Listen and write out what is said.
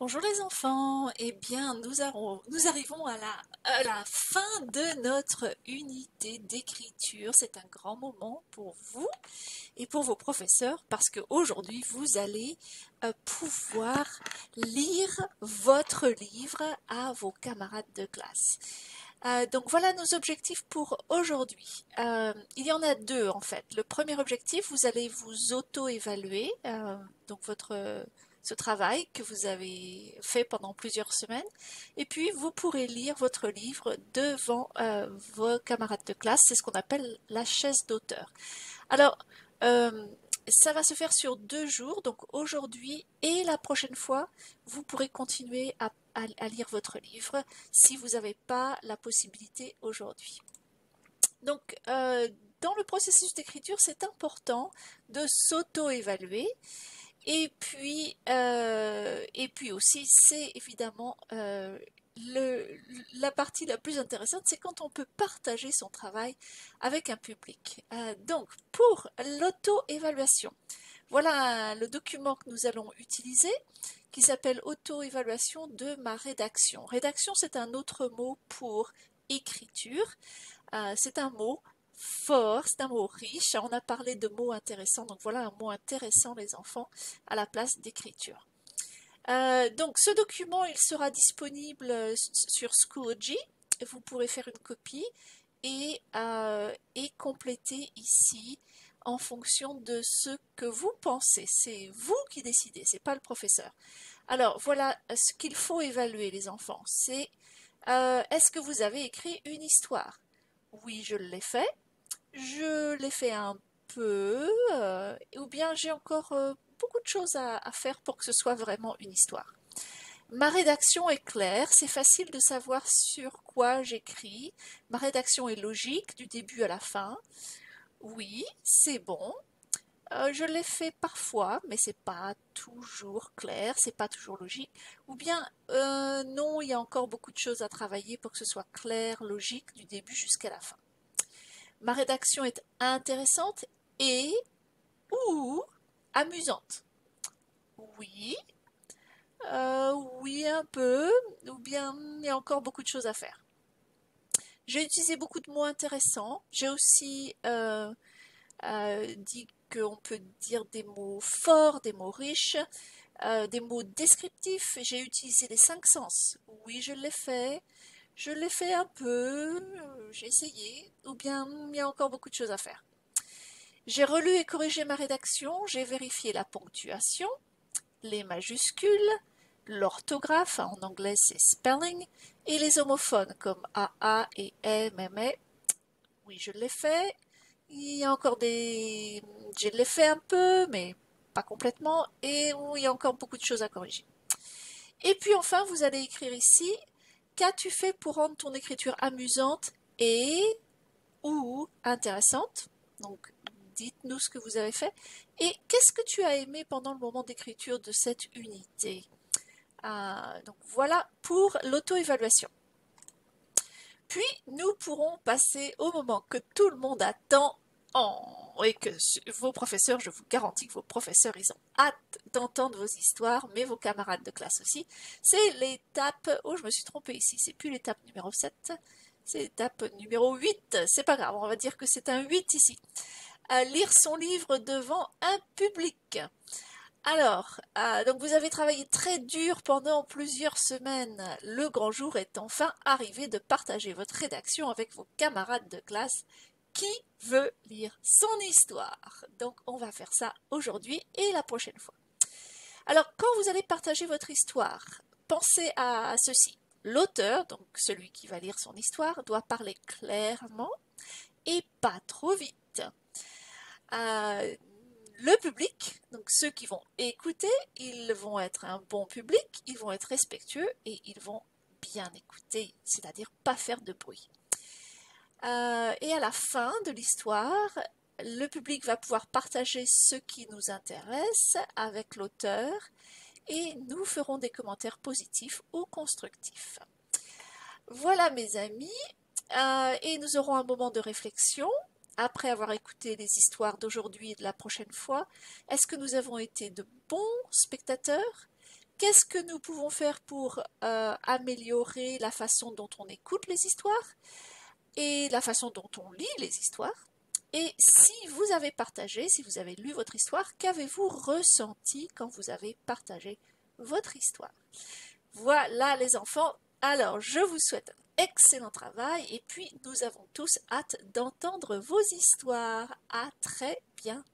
Bonjour les enfants, eh bien nous arrivons à la fin de notre unité d'écriture. C'est un grand moment pour vous et pour vos professeurs parce qu'aujourd'hui vous allez pouvoir lire votre livre à vos camarades de classe. Donc voilà nos objectifs pour aujourd'hui. Il y en a deux en fait. Le premier objectif, vous allez vous auto-évaluer, donc ce travail que vous avez fait pendant plusieurs semaines, et puis vous pourrez lire votre livre devant vos camarades de classe. C'est ce qu'on appelle la chaise d'auteur. Alors, euh, ça va se faire sur 2 jours, donc aujourd'hui et la prochaine fois, vous pourrez continuer à lire votre livre si vous n'avez pas la possibilité aujourd'hui. Donc, dans le processus d'écriture, c'est important de s'auto-évaluer. Et puis aussi, c'est évidemment la partie la plus intéressante, c'est quand on peut partager son travail avec un public. Donc, pour l'auto-évaluation, voilà le document que nous allons utiliser qui s'appelle auto-évaluation de ma rédaction. Rédaction, c'est un autre mot pour écriture. C'est un mot fort, c'est un mot riche. On a parlé de mots intéressants, donc voilà un mot intéressant, les enfants, à la place d'écriture. Donc ce document, il sera disponible sur Schoology. Vous pourrez faire une copie et compléter ici en fonction de ce que vous pensez. C'est vous qui décidez, c'est pas le professeur. Alors voilà ce qu'il faut évaluer, les enfants. C'est est-ce que vous avez écrit une histoire? Oui, je l'ai fait. Je l'ai fait un peu, ou bien j'ai encore beaucoup de choses à faire pour que ce soit vraiment une histoire. Ma rédaction est claire, c'est facile de savoir sur quoi j'écris. Ma rédaction est logique du début à la fin. Oui, c'est bon. Je l'ai fait parfois, mais c'est pas toujours clair, c'est pas toujours logique. Ou bien, non, il y a encore beaucoup de choses à travailler pour que ce soit clair, logique du début jusqu'à la fin. Ma rédaction est intéressante et ou amusante. Oui, oui un peu, ou bien il y a encore beaucoup de choses à faire. J'ai utilisé beaucoup de mots intéressants. J'ai aussi dit qu'on peut dire des mots forts, des mots riches, des mots descriptifs. J'ai utilisé les 5 sens. Oui, je l'ai fait. Je l'ai fait un peu, j'ai essayé, ou bien il y a encore beaucoup de choses à faire. J'ai relu et corrigé ma rédaction, j'ai vérifié la ponctuation, les majuscules, l'orthographe, en anglais c'est spelling, et les homophones comme AA et MME. Oui, je l'ai fait. Il y a encore des... Je l'ai fait un peu, mais pas complètement, et il y a encore beaucoup de choses à corriger. Et puis enfin, vous allez écrire ici, qu'as-tu fait pour rendre ton écriture amusante et ou intéressante? Donc, dites-nous ce que vous avez fait. Et qu'est-ce que tu as aimé pendant le moment d'écriture de cette unité? Donc voilà pour l'auto-évaluation. Puis, nous pourrons passer au moment que tout le monde attend et que vos professeurs, je vous garantis que vos professeurs, ils ont hâte d'entendre vos histoires, mais vos camarades de classe aussi. C'est l'étape, oh je me suis trompée ici, c'est plus l'étape numéro 7, c'est l'étape numéro 8, c'est pas grave, on va dire que c'est un 8 ici. À lire son livre devant un public. Alors, donc vous avez travaillé très dur pendant plusieurs semaines. Le grand jour est enfin arrivé de partager votre rédaction avec vos camarades de classe. Qui veut lire son histoire? Donc on va faire ça aujourd'hui et la prochaine fois. Alors quand vous allez partager votre histoire, pensez à ceci. L'auteur, donc celui qui va lire son histoire, doit parler clairement et pas trop vite. Le public, donc ceux qui vont écouter, ils vont être un bon public, ils vont être respectueux et ils vont bien écouter, c'est-à-dire pas faire de bruit. Et à la fin de l'histoire, le public va pouvoir partager ce qui nous intéresse avec l'auteur et nous ferons des commentaires positifs ou constructifs. Voilà mes amis, et nous aurons un moment de réflexion après avoir écouté les histoires d'aujourd'hui et de la prochaine fois. Est-ce que nous avons été de bons spectateurs? Qu'est-ce que nous pouvons faire pour améliorer la façon dont on écoute les histoires et la façon dont on lit les histoires? Et si vous avez partagé, si vous avez lu votre histoire, qu'avez-vous ressenti quand vous avez partagé votre histoire? Voilà les enfants, alors je vous souhaite un excellent travail et puis nous avons tous hâte d'entendre vos histoires. À très bientôt.